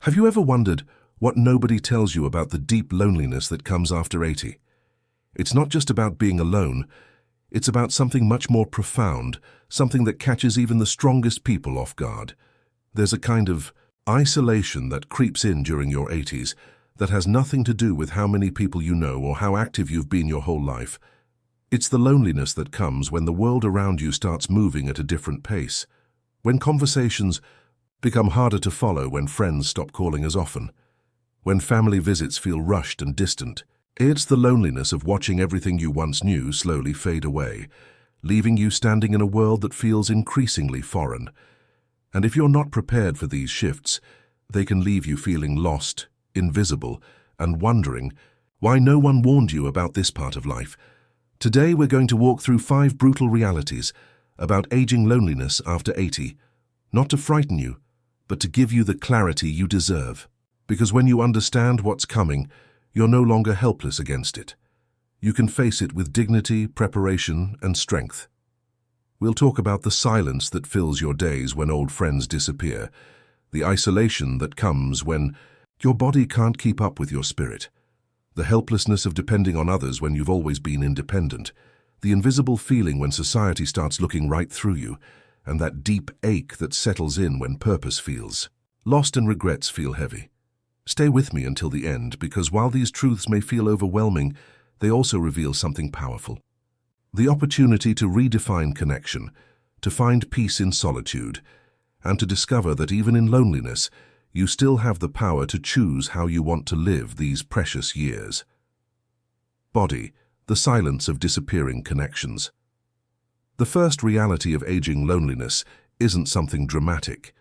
Have you ever wondered what nobody tells you about the deep loneliness that comes after 80? It's not just about being alone, it's about something much more profound, something that catches even the strongest people off guard. There's a kind of isolation that creeps in during your 80s that has nothing to do with how many people you know or how active you've been your whole life. It's the loneliness that comes when the world around you starts moving at a different pace, when conversations become harder to follow, when friends stop calling as often, when family visits feel rushed and distant. It's the loneliness of watching everything you once knew slowly fade away, leaving you standing in a world that feels increasingly foreign. And if you're not prepared for these shifts, they can leave you feeling lost, invisible, and wondering why no one warned you about this part of life. Today we're going to walk through 5 brutal realities about aging loneliness after 80, not to frighten you, but to give you the clarity you deserve. Because when you understand what's coming, you're no longer helpless against it. You can face it with dignity, preparation, and strength. We'll talk about the silence that fills your days when old friends disappear, the isolation that comes when your body can't keep up with your spirit, the helplessness of depending on others when you've always been independent, the invisible feeling when society starts looking right through you, and that deep ache that settles in when purpose feels lost and regrets feel heavy. Stay with me until the end, because while these truths may feel overwhelming, they also reveal something powerful. The opportunity to redefine connection, to find peace in solitude, and to discover that even in loneliness, you still have the power to choose how you want to live these precious years. Body, the silence of disappearing connections. The first reality of aging loneliness isn't something dramatic.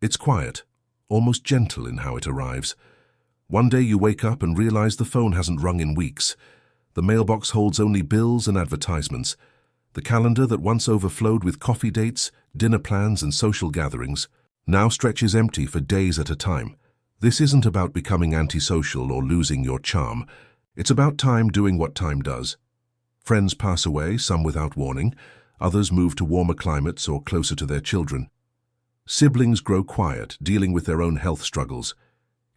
It's quiet, almost gentle in how it arrives. One day you wake up and realize the phone hasn't rung in weeks. The mailbox holds only bills and advertisements. The calendar that once overflowed with coffee dates, dinner plans, and social gatherings now stretches empty for days at a time. This isn't about becoming antisocial or losing your charm. It's about time doing what time does. Friends pass away, some without warning. Others move to warmer climates or closer to their children. Siblings grow quiet, dealing with their own health struggles.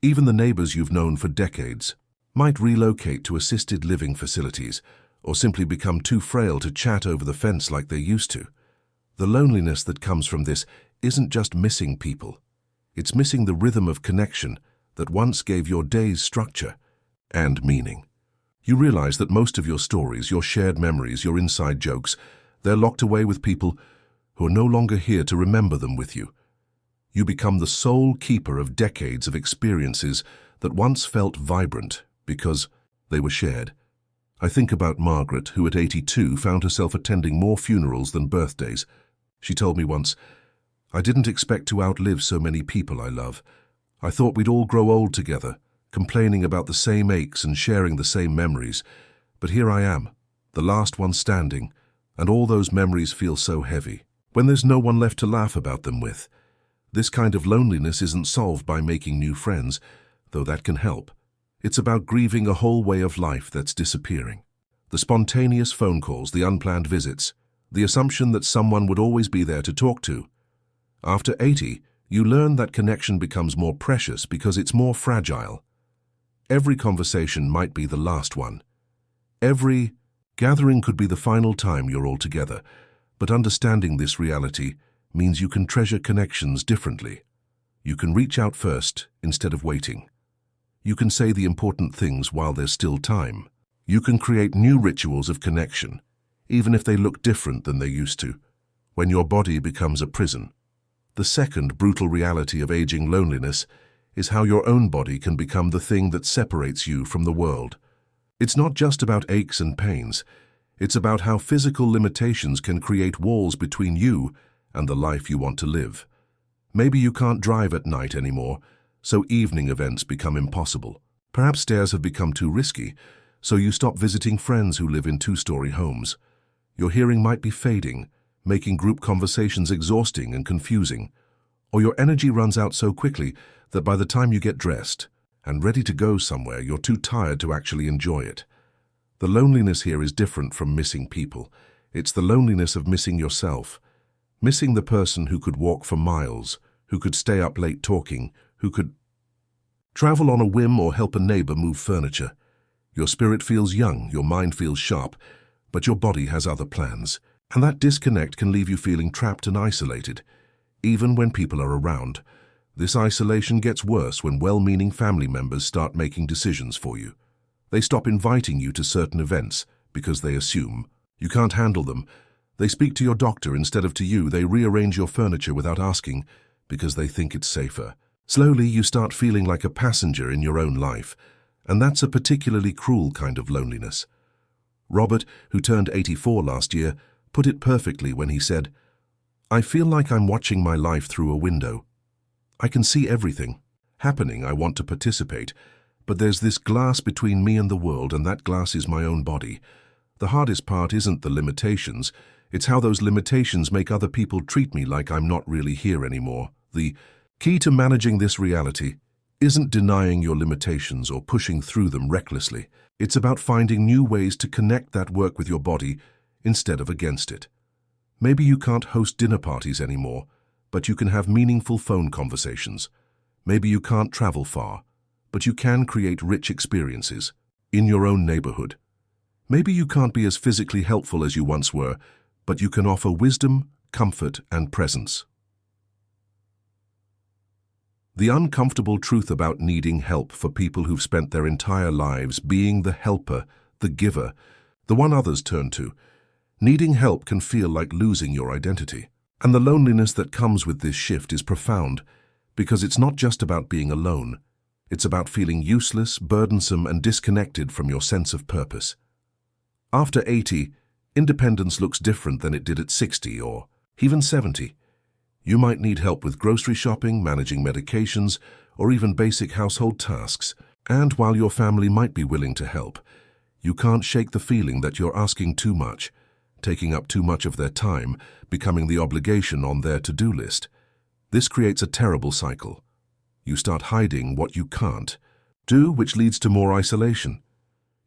Even the neighbors you've known for decades might relocate to assisted living facilities or simply become too frail to chat over the fence like they used to. The loneliness that comes from this isn't just missing people. It's missing the rhythm of connection that once gave your days structure and meaning. You realize that most of your stories, your shared memories, your inside jokes, they're locked away with people who are no longer here to remember them with you. You become the sole keeper of decades of experiences that once felt vibrant because they were shared. I think about Margaret, who at 82 found herself attending more funerals than birthdays. She told me once, "I didn't expect to outlive so many people I love. I thought we'd all grow old together, complaining about the same aches and sharing the same memories. But here I am, the last one standing, and all those memories feel so heavy, when there's no one left to laugh about them with." This kind of loneliness isn't solved by making new friends, though that can help. It's about grieving a whole way of life that's disappearing. The spontaneous phone calls, the unplanned visits, the assumption that someone would always be there to talk to. After 80, you learn that connection becomes more precious because it's more fragile. Every conversation might be the last one. Every gathering could be the final time you're all together, but understanding this reality means you can treasure connections differently. You can reach out first instead of waiting. You can say the important things while there's still time. You can create new rituals of connection, even if they look different than they used to, when your body becomes a prison. The second brutal reality of aging loneliness is how your own body can become the thing that separates you from the world. It's not just about aches and pains. It's about how physical limitations can create walls between you and the life you want to live. Maybe you can't drive at night anymore, so evening events become impossible. Perhaps stairs have become too risky, so you stop visiting friends who live in 2-story homes. Your hearing might be fading, making group conversations exhausting and confusing. Or your energy runs out so quickly that by the time you get dressed and ready to go somewhere, you're too tired to actually enjoy it. The loneliness here is different from missing people. It's the loneliness of missing yourself. Missing the person who could walk for miles, who could stay up late talking, who could... Travel on a whim or help a neighbor move furniture. Your spirit feels young, your mind feels sharp, but your body has other plans. And that disconnect can leave you feeling trapped and isolated, even when people are around. This isolation gets worse when well-meaning family members start making decisions for you. They stop inviting you to certain events because they assume you can't handle them. They speak to your doctor instead of to you. They rearrange your furniture without asking because they think it's safer. Slowly, you start feeling like a passenger in your own life, and that's a particularly cruel kind of loneliness. Robert, who turned 84 last year, put it perfectly when he said, "I feel like I'm watching my life through a window. I can see everything happening. I want to participate, but there's this glass between me and the world, and that glass is my own body. The hardest part isn't the limitations, it's how those limitations make other people treat me like I'm not really here anymore." The key to managing this reality isn't denying your limitations or pushing through them recklessly. It's about finding new ways to connect that work with your body instead of against it. Maybe you can't host dinner parties anymore, but you can have meaningful phone conversations. Maybe you can't travel far, but you can create rich experiences in your own neighborhood. Maybe you can't be as physically helpful as you once were, but you can offer wisdom, comfort, and presence. The uncomfortable truth about needing help for people who've spent their entire lives being the helper, the giver, the one others turn to. Needing help can feel like losing your identity. And the loneliness that comes with this shift is profound, because it's not just about being alone. It's about feeling useless, burdensome, and disconnected from your sense of purpose. After 80, independence looks different than it did at 60 or even 70. You might need help with grocery shopping, managing medications, or even basic household tasks. And while your family might be willing to help, you can't shake the feeling that you're asking too much, taking up too much of their time, becoming the obligation on their to-do list. This creates a terrible cycle. You start hiding what you can't do, which leads to more isolation.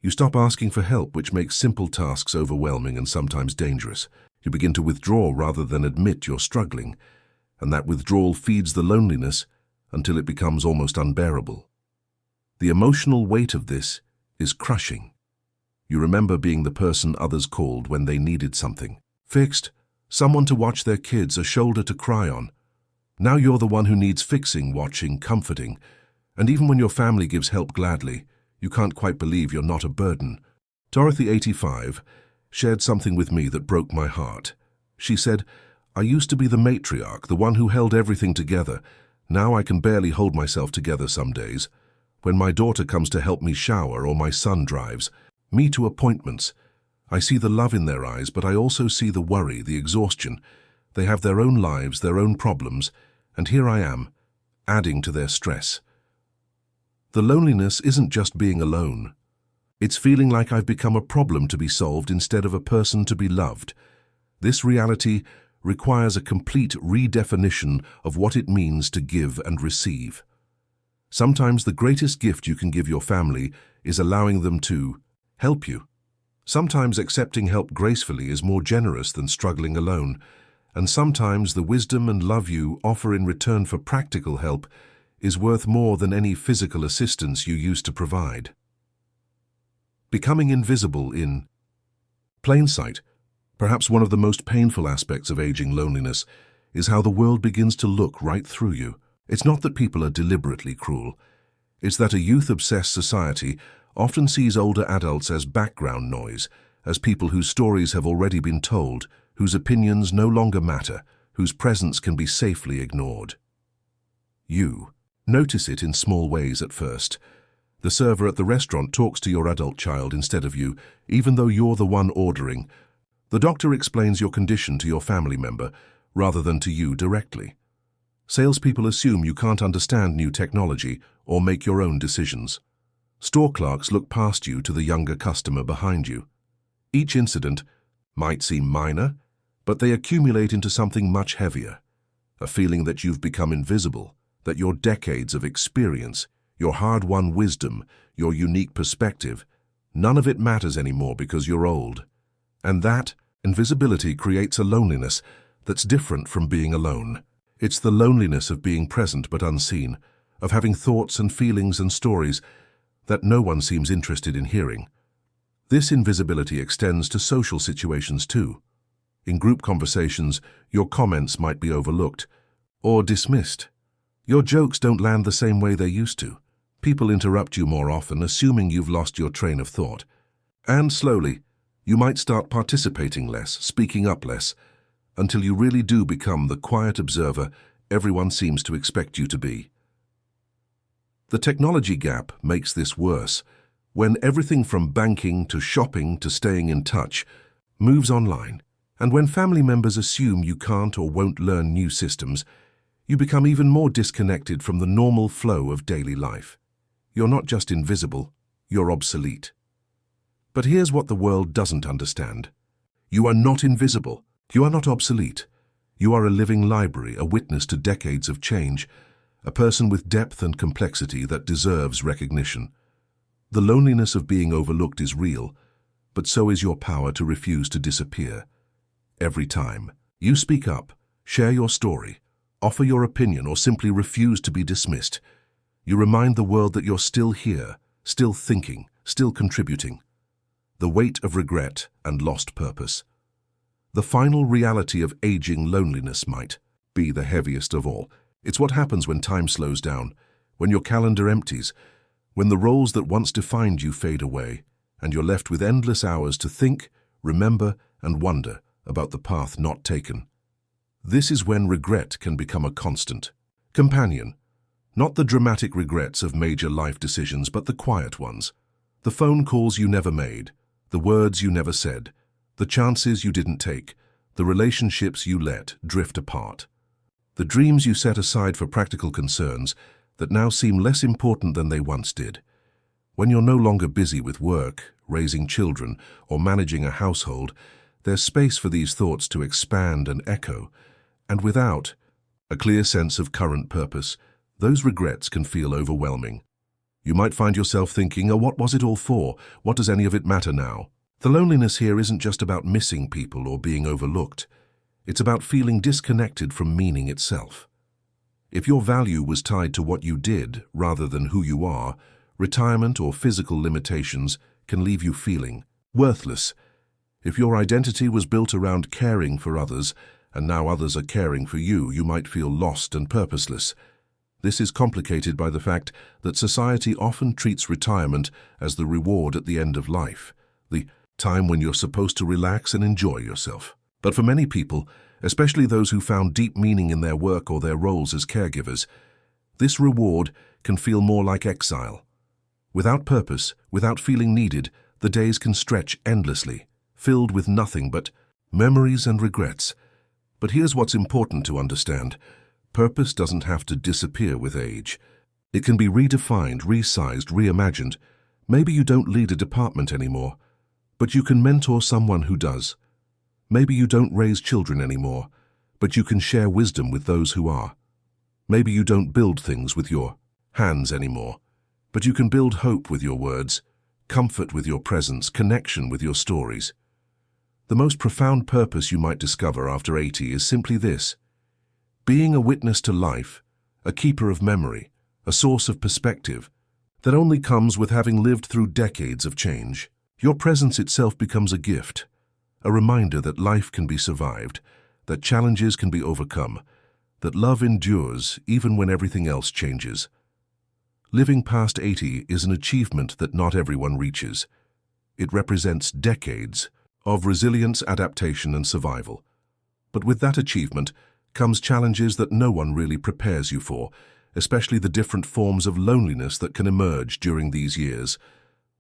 You stop asking for help, which makes simple tasks overwhelming and sometimes dangerous. You begin to withdraw rather than admit you're struggling, and that withdrawal feeds the loneliness until it becomes almost unbearable. The emotional weight of this is crushing. You remember being the person others called when they needed something fixed, someone to watch their kids, a shoulder to cry on. Now you're the one who needs fixing, watching, comforting, and even when your family gives help gladly, you can't quite believe you're not a burden. Dorothy, 85, shared something with me that broke my heart. She said, "I used to be the matriarch, the one who held everything together. Now I can barely hold myself together some days. When my daughter comes to help me shower or my son drives me to appointments, I see the love in their eyes, but I also see the worry, the exhaustion. They have their own lives, their own problems, and here I am, adding to their stress." The loneliness isn't just being alone. It's feeling like I've become a problem to be solved instead of a person to be loved. This reality requires a complete redefinition of what it means to give and receive. Sometimes the greatest gift you can give your family is allowing them to help you. Sometimes accepting help gracefully is more generous than struggling alone, and sometimes the wisdom and love you offer in return for practical help is worth more than any physical assistance you used to provide. Becoming invisible in plain sight. Perhaps one of the most painful aspects of aging loneliness is how the world begins to look right through you. It's not that people are deliberately cruel. It's that a youth-obsessed society often sees older adults as background noise, as people whose stories have already been told, whose opinions no longer matter, whose presence can be safely ignored. You notice it in small ways at first. The server at the restaurant talks to your adult child instead of you, even though you're the one ordering. The doctor explains your condition to your family member rather than to you directly. Salespeople assume you can't understand new technology or make your own decisions. Store clerks look past you to the younger customer behind you. Each incident might seem minor, but they accumulate into something much heavier. A feeling that you've become invisible, that your decades of experience, your hard-won wisdom, your unique perspective, none of it matters anymore because you're old. And that invisibility creates a loneliness that's different from being alone. It's the loneliness of being present but unseen, of having thoughts and feelings and stories that no one seems interested in hearing. This invisibility extends to social situations too. In group conversations, your comments might be overlooked or dismissed. Your jokes don't land the same way they used to. People interrupt you more often, assuming you've lost your train of thought. And slowly, you might start participating less, speaking up less, until you really do become the quiet observer everyone seems to expect you to be. The technology gap makes this worse. When everything from banking to shopping to staying in touch moves online, and when family members assume you can't or won't learn new systems, you become even more disconnected from the normal flow of daily life. You're not just invisible, you're obsolete. But here's what the world doesn't understand. You are not invisible. You are not obsolete. You are a living library, a witness to decades of change, a person with depth and complexity that deserves recognition. The loneliness of being overlooked is real, but so is your power to refuse to disappear. Every time you speak up, share your story, offer your opinion, or simply refuse to be dismissed, you remind the world that you're still here, still thinking, still contributing. The weight of regret and lost purpose. The final reality of aging loneliness might be the heaviest of all. It's what happens when time slows down, when your calendar empties, when the roles that once defined you fade away, and you're left with endless hours to think, remember, and wonder about the path not taken. This is when regret can become a constant companion. Not the dramatic regrets of major life decisions, but the quiet ones. The phone calls you never made, the words you never said, the chances you didn't take, the relationships you let drift apart. The dreams you set aside for practical concerns that now seem less important than they once did. When you're no longer busy with work, raising children, or managing a household, there's space for these thoughts to expand and echo, and without a clear sense of current purpose, those regrets can feel overwhelming. You might find yourself thinking, oh, what was it all for? What does any of it matter now? The loneliness here isn't just about missing people or being overlooked. It's about feeling disconnected from meaning itself. If your value was tied to what you did rather than who you are, retirement or physical limitations can leave you feeling worthless. If your identity was built around caring for others, and now others are caring for you, you might feel lost and purposeless. This is complicated by the fact that society often treats retirement as the reward at the end of life, the time when you're supposed to relax and enjoy yourself. But for many people, especially those who found deep meaning in their work or their roles as caregivers, this reward can feel more like exile. Without purpose, without feeling needed, the days can stretch endlessly, filled with nothing but memories and regrets. But here's what's important to understand. Purpose doesn't have to disappear with age. It can be redefined, resized, reimagined. Maybe you don't lead a department anymore, but you can mentor someone who does. Maybe you don't raise children anymore, but you can share wisdom with those who are. Maybe you don't build things with your hands anymore, but you can build hope with your words, comfort with your presence, connection with your stories. The most profound purpose you might discover after 80 is simply this: being a witness to life, a keeper of memory, a source of perspective that only comes with having lived through decades of change. Your presence itself becomes a gift, a reminder that life can be survived, that challenges can be overcome, that love endures even when everything else changes. Living past 80 is an achievement that not everyone reaches. It represents decades of resilience, adaptation, and survival. But with that achievement comes challenges that no one really prepares you for, especially the different forms of loneliness that can emerge during these years.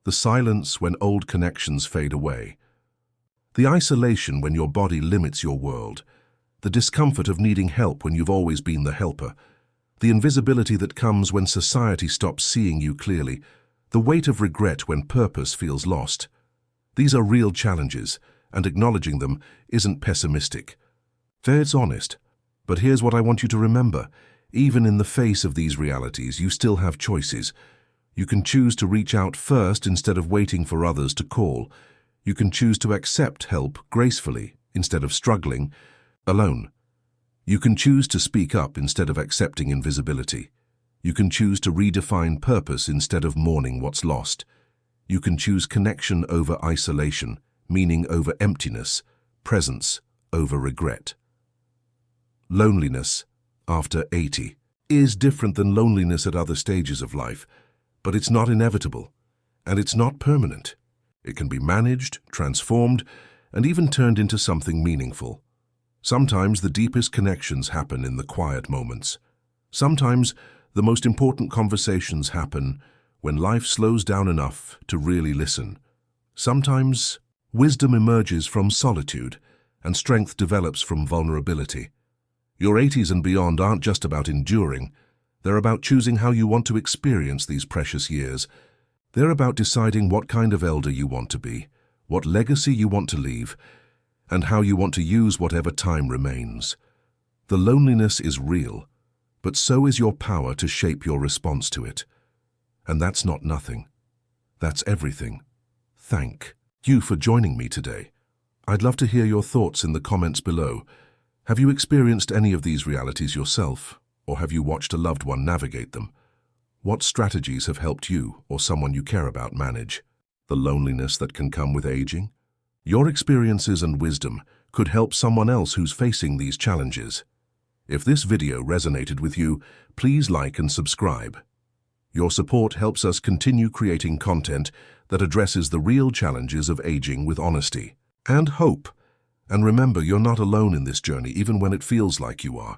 The silence when old connections fade away. The isolation when your body limits your world. The discomfort of needing help when you've always been the helper. The invisibility that comes when society stops seeing you clearly. The weight of regret when purpose feels lost. These are real challenges, and acknowledging them isn't pessimistic. It's honest. But here's what I want you to remember. Even in the face of these realities, you still have choices. You can choose to reach out first instead of waiting for others to call. You can choose to accept help gracefully instead of struggling alone. You can choose to speak up instead of accepting invisibility. You can choose to redefine purpose instead of mourning what's lost. You can choose connection over isolation, meaning over emptiness, presence over regret. Loneliness, after 80, is different than loneliness at other stages of life, but it's not inevitable, and it's not permanent. It can be managed, transformed, and even turned into something meaningful. Sometimes the deepest connections happen in the quiet moments. Sometimes the most important conversations happen when life slows down enough to really listen. Sometimes wisdom emerges from solitude, and strength develops from vulnerability. Your 80s and beyond aren't just about enduring. They're about choosing how you want to experience these precious years. They're about deciding what kind of elder you want to be, what legacy you want to leave, and how you want to use whatever time remains. The loneliness is real, but so is your power to shape your response to it. And that's not nothing. That's everything. Thank you for joining me today. I'd love to hear your thoughts in the comments below. Have you experienced any of these realities yourself, or have you watched a loved one navigate them? What strategies have helped you or someone you care about manage the loneliness that can come with aging? Your experiences and wisdom could help someone else who's facing these challenges. If this video resonated with you, please like and subscribe. Your support helps us continue creating content that addresses the real challenges of aging with honesty and hope. And remember, you're not alone in this journey, even when it feels like you are.